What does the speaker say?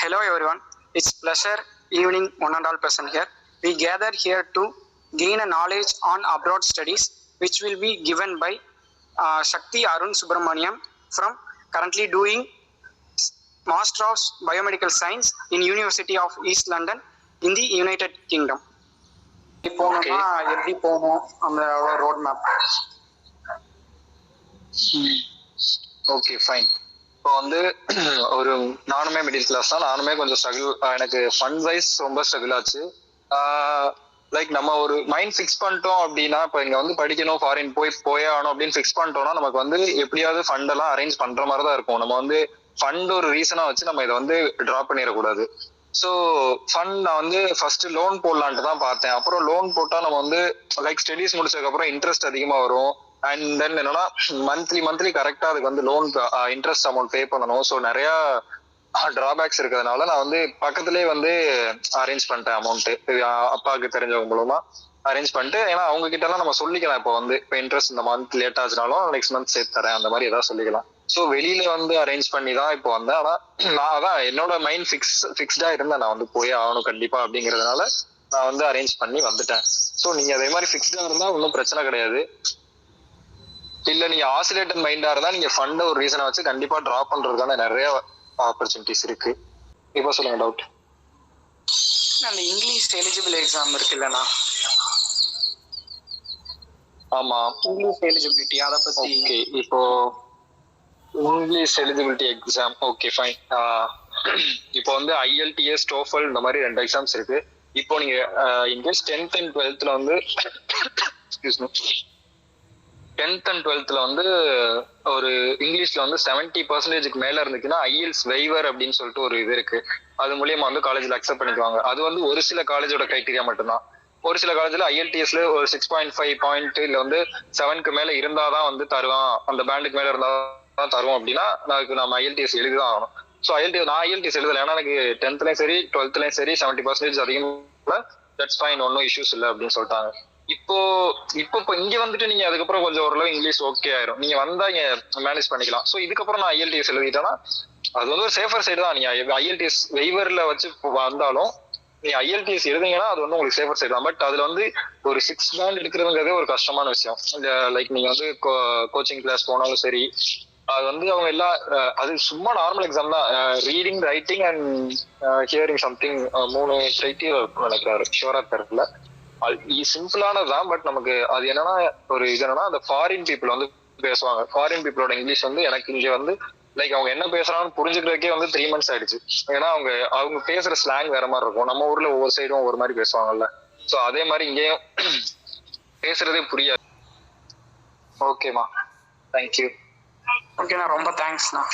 Hello everyone, it's pleasure evening one and all present here. We gather here to gain a knowledge on abroad studies which will be given by Shakti Arun Subramaniam from currently doing Master of Biomedical Science in University of East London in the United Kingdom. போனோம்னா எப்படி போகணும் அந்த road map. Okay fine. இப்போ வந்து ஒரு நானுமே middle class தான், நானுமே கொஞ்சம் ஸ்ட்ரகிள், எனக்கு ஃபண்ட் வைஸ் ரொம்ப ஸ்ட்ரகிள் ஆச்சு. லைக் நம்ம ஒரு மைண்ட் ஃபிக்ஸ் பண்ணிட்டோம் அப்படின்னா, இப்போ இங்கே வந்து படிக்கணும், ஃபாரின் போயே ஆகணும் அப்படின்னு ஃபிக்ஸ் பண்ணிட்டோம்னா நமக்கு வந்து எப்படியாவது ஃபண்ட் எல்லாம் அரேஞ்ச் பண்ற மாதிரி தான் இருக்கும். நம்ம வந்து ஃபண்ட் ஒரு ரீசனா வச்சு நம்ம இதை வந்து ட்ராப் பண்ணிடக்கூடாது. ஸோ ஃபண்ட் நான் வந்து ஃபர்ஸ்ட் லோன் போடலான்ட்டு தான் பார்த்தேன். அப்புறம் லோன் போட்டால் நம்ம வந்து லைக் ஸ்டடீஸ் முடிச்சதுக்கப்புறம் இன்ட்ரெஸ்ட் அதிகமாக வரும். அண்ட் தென் என்னன்னா மந்த்லி கரெக்டா அதுக்கு வந்து லோன் இன்ட்ரெஸ்ட் அமௌண்ட் பே பண்ணணும். ஸோ நிறைய டிராபேக்ஸ் இருக்கிறதுனால நான் வந்து பக்கத்துலேயே வந்து அரேஞ்ச் பண்ணிட்டேன் அமௌண்ட். அப்பாவுக்கு தெரிஞ்சவங்க மூலமா அரேஞ்ச் பண்ணிட்டு, ஏன்னா அவங்க கிட்ட எல்லாம் நம்ம சொல்லிக்கலாம். இப்போ இன்ட்ரெஸ்ட் இந்த மந்த் லேட் ஆச்சுனாலும் நெக்ஸ்ட் மந்த் சேர்த்து தரேன், அந்த மாதிரி ஏதாவது சொல்லிக்கலாம். ஸோ வெளியில வந்து அரேஞ்ச் பண்ணி தான் இப்போ வந்தேன். ஆனா நான் அதான் என்னோட மைண்ட் ஃபிக்ஸ்டா இருந்தேன், நான் வந்து போயே ஆகணும் கண்டிப்பா அப்படிங்கிறதுனால நான் வந்து அரேஞ்ச் பண்ணி வந்துட்டேன். ஸோ நீங்க அதே மாதிரி ஃபிக்ஸ்டா இருந்தா ஒன்றும் பிரச்சனை கிடையாது. இல்ல நீங்க ஆசிலேட்டட் மைண்டா இருந்தா நீங்க ஃபண்ட் ஒரு ரீசனை வச்சு கண்டிப்பா டிராப் பண்றதுக்கான நிறைய ஆப்பர்ச்சுனிட்டிஸ் இருக்கு. இப்போ சொல்லுங்க டவுட். அந்த இங்கிலீஷ் எலிஜிபிள் எக்ஸாம் இருக்குல்லண்ணா? ஆமா, இங்கிலீஷ் எலிஜிபிலிட்டி அதை பத்தி. ஓகே, இப்போ English eligibility exam, okay fine. இப்போ வந்து IELTS TOEFL இந்த மாதிரி 2 எக்ஸாம்ஸ் இருக்கு. இப்போ நீங்க இங்கிலீஷ் 10th and 12th வந்து 10th and 12th வந்து ஒரு இங்கிலீஷ்ல வந்து 70% மேல இருந்துச்சுன்னா IELTS waiver அப்படின்னு சொல்லிட்டு ஒரு இது இருக்கு. அது மூலியமா வந்து காலேஜ்ல அக்செப்ட் பண்ணிக்குவாங்க. அது வந்து ஒரு சில காலேஜோட கிரைட்டீரியா மட்டும்தான். ஒரு சில காலேஜ்ல IELTSல ஒரு 6.5 பாயிண்ட் இல்ல வந்து 7க்கு மேல இருந்தாதான் வந்து தருவான், அந்த பேண்டுக்கு மேல இருந்தாதான் தருவோம் அப்படின்னா நம்ம IELTS எழுதிதான் ஆகணும். ஸோ நான் IELTS எழுதல, ஏன்னா எனக்கு 10th சரி 12th சரி 70% அதிகமாக தட்ஸ் ஃபைன், ஒன்னும் இஷ்யூஸ் இல்லை அப்படின்னு சொல்லிட்டாங்க. இப்போ இங்க வந்துட்டு நீங்க அதுக்கப்புறம் கொஞ்சம் ஓரளவு இங்கிலீஷ் ஓகே ஆயிரும், நீங்க வந்தா இங்க மேனேஜ் பண்ணிக்கலாம். ஸோ இதுக்கப்புறம் நான் IELTS எழுதிட்டேன்னா அது வந்து ஒரு சேஃபர் சைடு தான். நீங்க IELTS வெய்வர்ல வச்சு வந்தாலும் நீங்க IELTS எழுதுங்கன்னா அது வந்து உங்களுக்கு சேஃபர் சைடு தான். பட் அதுல வந்து ஒரு 6 பேண்ட் எடுக்கிறதுங்கிறதே ஒரு கஷ்டமான விஷயம். லைக் நீங்க வந்து கோச்சிங் கிளாஸ் போனாலும் சரி, அது வந்து அவங்க எல்லாம் அது சும்மா நார்மல் எக்ஸாம் தான். Reading, writing and hearing something 3 criteria நினைக்கிறாரு, ஷுவரா தெரியல. சிம்பிளானதுதான். பட் நமக்கு அது என்னன்னா ஒரு இது என்னன்னா அந்த ஃபாரின் பீப்புள் வந்து பேசுவாங்க. ஃபாரின் பீப்புளோட இங்கிலீஷ் வந்து எனக்கு இங்க வந்து லைக் அவங்க என்ன பேசுறாங்கன்னு புரிஞ்சுக்கிறதுக்கே வந்து 3 months ஆயிடுச்சு. ஏன்னா அவங்க பேசுற ஸ்லாங் வேற மாதிரி இருக்கும். நம்ம ஊர்ல ஒவ்வொரு சைடும் ஒவ்வொரு மாதிரி பேசுவாங்கல்ல. ஸோ அதே மாதிரி இங்கேயும் பேசுறதே புரியாது. ஓகேமா, தேங்க்யூ. ஓகேண்ணா, ரொம்ப தேங்க்ஸ்ண்ணா.